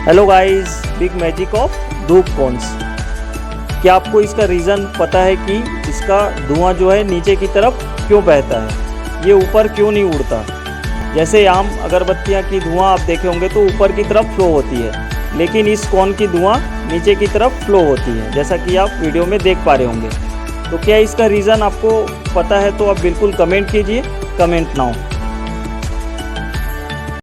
Hello guys, big magic of धूप cons. क्या आपको इसका रीज़न पता है कि इसका धुआं जो है नीचे की तरफ क्यों बहता है, ये ऊपर क्यों नहीं उड़ता? जैसे आम अगरबत्तियाँ की धुआं आप देखे होंगे तो ऊपर की तरफ फ्लो होती है, लेकिन इस कॉन की धुआं नीचे की तरफ फ्लो होती है, जैसा कि आप वीडियो में देख पा रहे होंगे। तो क्या इसका रीज़न आपको पता है तो आप बिल्कुल कमेंट कीजिए, कमेंट नाउ।